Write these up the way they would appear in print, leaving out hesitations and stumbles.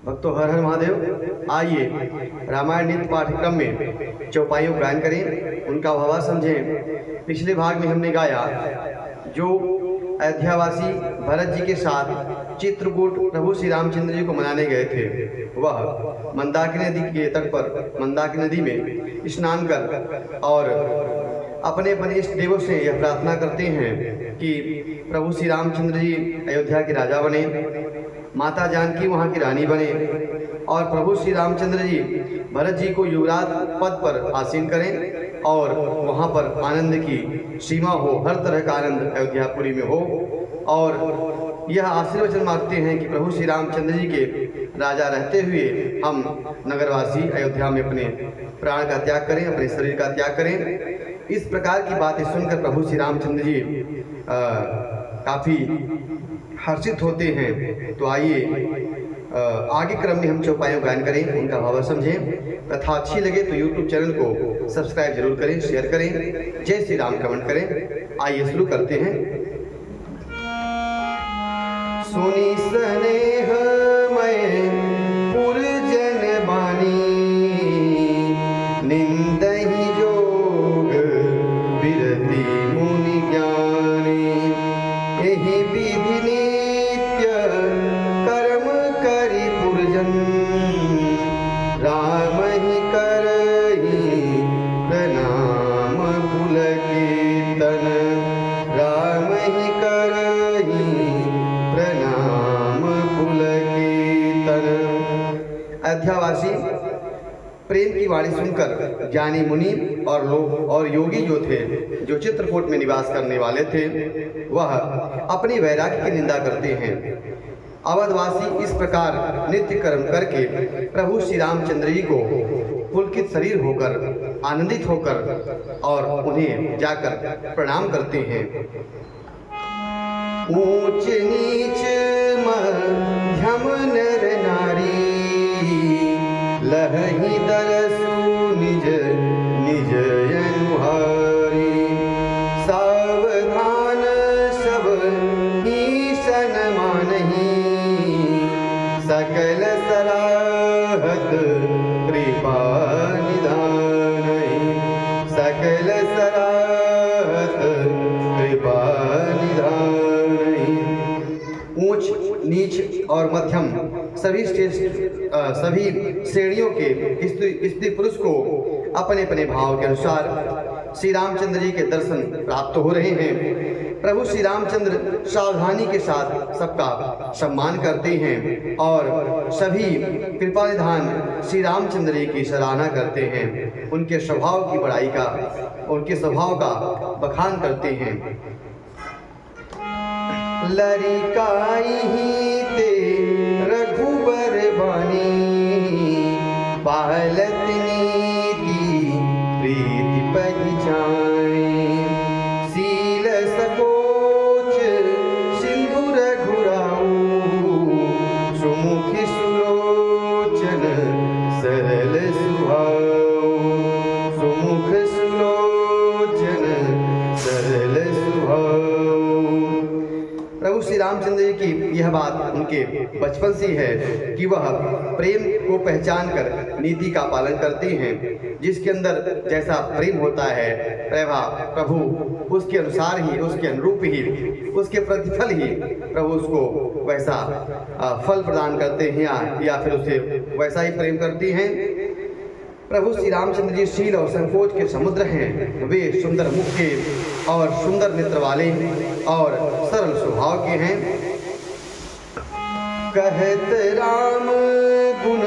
भक्तों, हर हर महादेव। आइए रामायण नित्य पाठ्यक्रम में चौपाइयों को गायन करें, उनका भावा समझें। पिछले भाग में हमने गाया जो अयोध्यावासी भरत जी के साथ चित्रकूट प्रभु श्री रामचंद्र जी को मनाने गए थे, वह मंदाकिनी नदी के तट पर मंदाकिनी नदी में स्नान कर और अपने अपने इष्ट देवों से यह प्रार्थना करते हैं कि प्रभु श्री रामचंद्र जी अयोध्या के राजा बने, माता जानकी वहाँ की रानी बने और प्रभु श्री रामचंद्र जी भरत जी को युवराज पद पर आसीन करें और वहाँ पर आनंद की सीमा हो, हर तरह का आनंद अयोध्यापुरी में हो। और यह आशीर्वचन मांगते हैं कि प्रभु श्री रामचंद्र जी के राजा रहते हुए हम नगरवासी अयोध्या में अपने प्राण का त्याग करें, अपने शरीर का त्याग करें। इस प्रकार की बातें सुनकर प्रभु श्री रामचंद्र जी काफ़ी हर्षित होते हैं। तो आइए आगे क्रम में हम चौपाइयों गायन करें, उनका भाव समझें। कथा अच्छी लगे तो YouTube चैनल को सब्सक्राइब जरूर करें, शेयर करें। जय श्री राम कमेंट करें। आइए शुरू करते हैं। सुनी स्नेह मैं पुरजन बानी, निंदहि जोग बिरति मुनि ज्ञानी। एहि विधि नित्य कर्म करि पुरजन, राम ही करहि प्रणाम पुलकितन। राम ही करहि प्रणाम पुलकितन। अयोध्यावासी प्रेम की वाणी सुनकर ज्ञानी मुनि और लोग और योगी जो थे, जो चित्रकूट में निवास करने वाले थे, वह अपनी वैराग्य की निंदा करते हैं। अवधवासी इस प्रकार नित्य कर्म करके प्रभु श्री रामचंद्र जी को पुलकित शरीर होकर, आनंदित होकर और उन्हें जाकर प्रणाम करते हैं। ऊंच नीच मध्यम नर नारी, लहहि दरसु निज निज अनुहारी। सावधान सब ईशन मानहि, सकल सराहत कृपा निधानहि। सकल सराहत कृपा निधानहि। ऊंच नीच और मध्यम सभी श्रेणियों के स्त्री पुरुष को अपने अपने भाव के अनुसार श्री रामचंद्र जी के दर्शन प्राप्त हो रहे हैं। प्रभु श्री रामचंद्र सावधानी के साथ सबका सम्मान करते हैं और सभी कृपा निधान श्री रामचंद्र जी की सराहना करते हैं। उनके स्वभाव की बड़ाई का, उनके स्वभाव का बखान करते हैं। लरिकाई ते रघुबर बानी, पालत नीति प्रीति पहचानी। सील सकोच सिंधु रघुराऊ, सुमुखी सुलोचन सरल सुभाऊ। सुमुख सुलोचन सरल सुभाऊ। प्रभु श्री रामचंद्र जी की यह बात उनके बचपन से है कि वह प्रेम को पहचान कर नीति का पालन करते हैं। जिसके अंदर जैसा प्रेम होता है, प्रभु उसके अनुसार ही, उसके अनुरूप ही, उसके प्रतिफल ही प्रभु उसको वैसा फल प्रदान करते हैं या फिर उसे वैसा ही प्रेम करते हैं। प्रभु श्री रामचंद्र जी शील और संकोच के समुद्र हैं। वे सुंदर मुख के और सुंदर नेत्र वाले और सरल स्वभाव के हैं। कहत राम गुण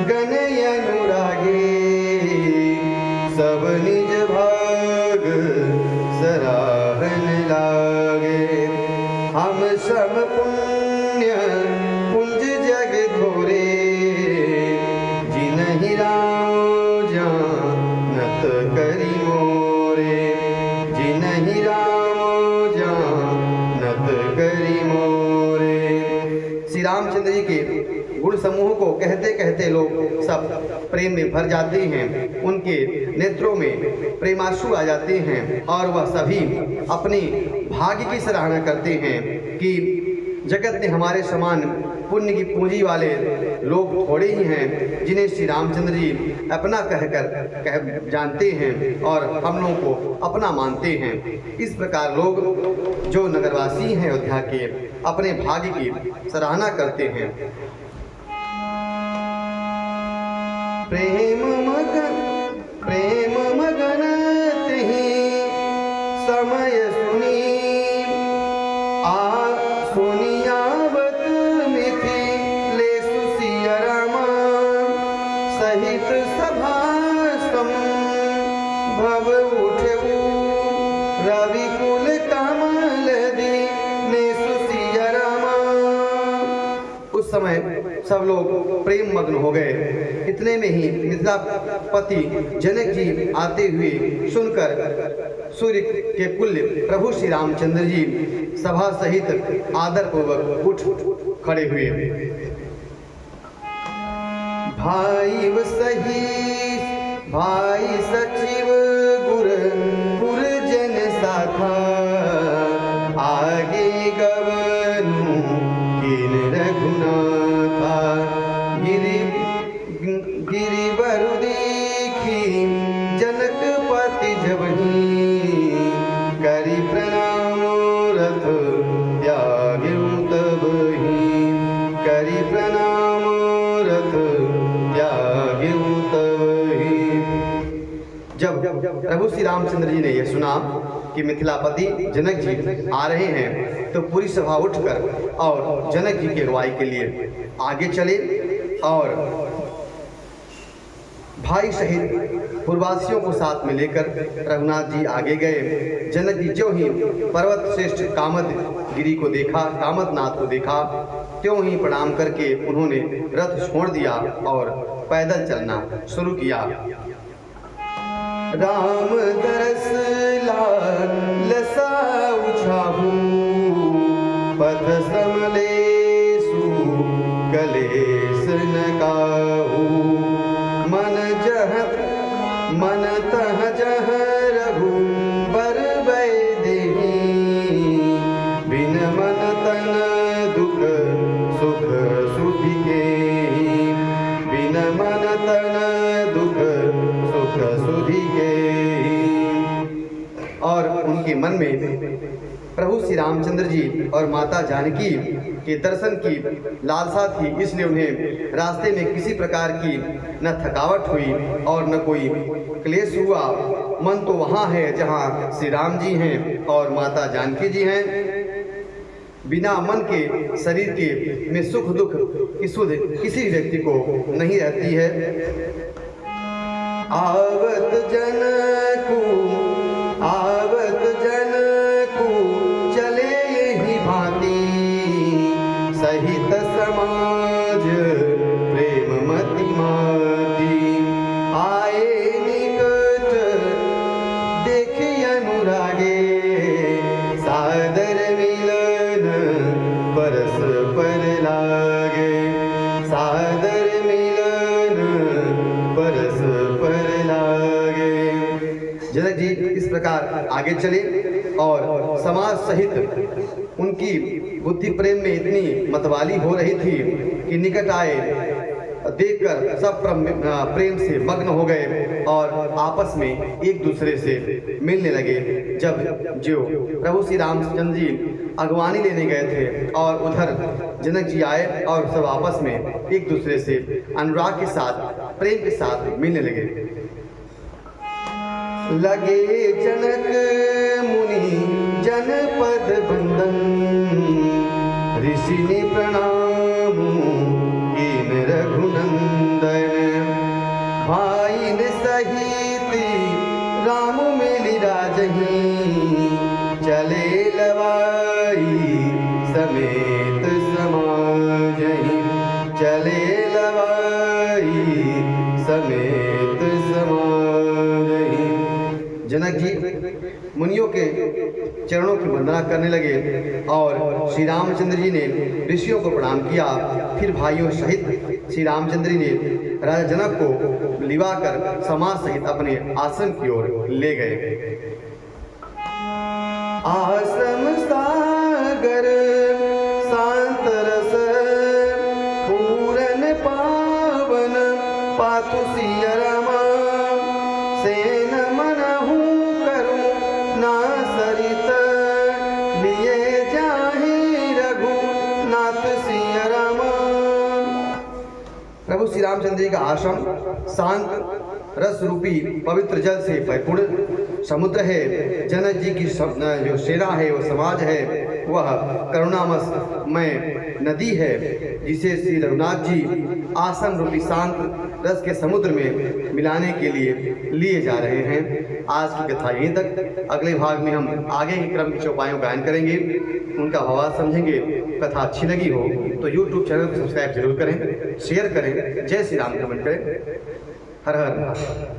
गण अनुरागे, सब निज भाग सराहन लागे। हम सम पुण्य पुंज जग थोरे, जिनहि राम जानत करि मोरे। जिनहि राम जानत करि मोरे। श्री रामचंद्र जी के गुण समूह को कहते कहते लोग सब प्रेम में भर जाते हैं। उनके नेत्रों में प्रेमाश्रु आ जाते हैं और वह सभी अपने भाग्य की सराहना करते हैं कि जगत ने हमारे समान पुण्य की पूंजी वाले लोग थोड़े ही हैं जिन्हें श्री रामचंद्र जी अपना कह जानते हैं और हम लोगों को अपना मानते हैं। इस प्रकार लोग जो नगरवासी हैं अयोध्या के अपने भाग्य की सराहना करते हैं। प्रेम मगन तिहि समय सुनी सुनियावत मिथिलेषु सिया रामा सहित सभा संभव उठऊ रविकुल कमल दीनेषु सिया रामा। उस समय सब लोग प्रेम मग्न हो गए। इतने में ही मिथिलापति जनक जी आते हुए सुनकर सूर्य के कुल्य प्रभु श्री रामचंद्र जी सभा सहित आदर पूर्वक उठ खड़े हुए। भाई सही भाई सचिव गुरजन साथा आगे गवनु किन रघुनाथा गिरिवर देखी जनकपति जबहि करि प्रणाम रथ त्याग्यु तबहि करि प्रणाम रथ त्याग्यु तबहि। जब प्रभु श्री रामचंद्र जी ने यह सुना कि मिथिलापति जनक जी आ रहे हैं तो पूरी सभा उठकर और जनक जी की अगुवाई के लिए आगे चले और भाई सहित पूर्ववासियों को साथ में लेकर रघुनाथ जी आगे गए। जनक जी जो ही पर्वत श्रेष्ठ कामद गिरी को देखा, कामदनाथ को देखा, त्यों ही प्रणाम करके उन्होंने रथ छोड़ दिया और पैदल चलना शुरू किया। राम दरस लसाउ छाहू पथ समलेसु कलेस न काहू मन तह जह रघु बर देहि बिन मन तन दुख सुख सुधि के बिन मन तन दुख सुख सुधि के। और उनके मन में प्रभु श्री रामचंद्र जी और माता जानकी के दर्शन की लालसा थी, इसलिए उन्हें रास्ते में किसी प्रकार की न थकावट हुई और न कोई क्लेश हुआ। मन तो वहाँ है जहाँ श्री राम जी हैं और माता जानकी जी हैं। बिना मन के शरीर के में सुख दुख की सुध किसी व्यक्ति को नहीं रहती है। आवत जनकू चले ही भांति सहित समाज प्रेम मति माती आए निकट देखे अनुरागे सादर मिलन परस पर लागे सादर मिलन परस पर लागे। जनक जी इस प्रकार आगे चले और समाज सहित उनकी बुद्धि प्रेम में इतनी मतवाली हो रही थी कि निकट आए देखकर सब प्रेम से मग्न हो गए और आपस में एक दूसरे से मिलने लगे। जब जो प्रभु श्री रामचंद्र जी अगवानी लेने गए थे और उधर जनक जी आए और सब आपस में एक दूसरे से अनुराग के साथ प्रेम के साथ मिलने लगे जनक मुनि जनपद बंदन ऋषि ने प्रणाम कीन रघुनंदन भाई ने सहित राम मिली राजही चले लवाई समेत समाजही चले लवाई समेत समाजही। जनक जी मुनियों के चरणों की वंदना करने लगे और श्री रामचंद्र जी ने ऋषियों को प्रणाम किया। फिर भाइयों सहित श्री रामचंद्र जी ने राजा जनक को लिवाकर समाज सहित अपने आश्रम की ओर ले गए। आश्रम सागर शांत रस पूरन पावन पातु सिया रामा सेन मनहु करुँ ना सरित लिए जाहि रघुनाथ सिया रामा। प्रभु श्री रामचंद्र जी का आश्रम शांत रस रूपी पवित्र जल से परिपूर्ण समुद्र है। जनक जी की जो सेना है, वो समाज है, वह करुणामय नदी है, जिसे श्री रघुनाथ जी आश्रम रूपी शांत रस के समुद्र में मिलाने के लिए जा रहे हैं। आज की कथा यहीं तक। अगले भाग में हम आगे के क्रम की चौपाइयों गायन करेंगे, उनका भावार्थ समझेंगे। कथा अच्छी लगी हो तो YouTube चैनल को सब्सक्राइब जरूर करें, शेयर करें, जय श्री राम कमेंट करें। हर हर।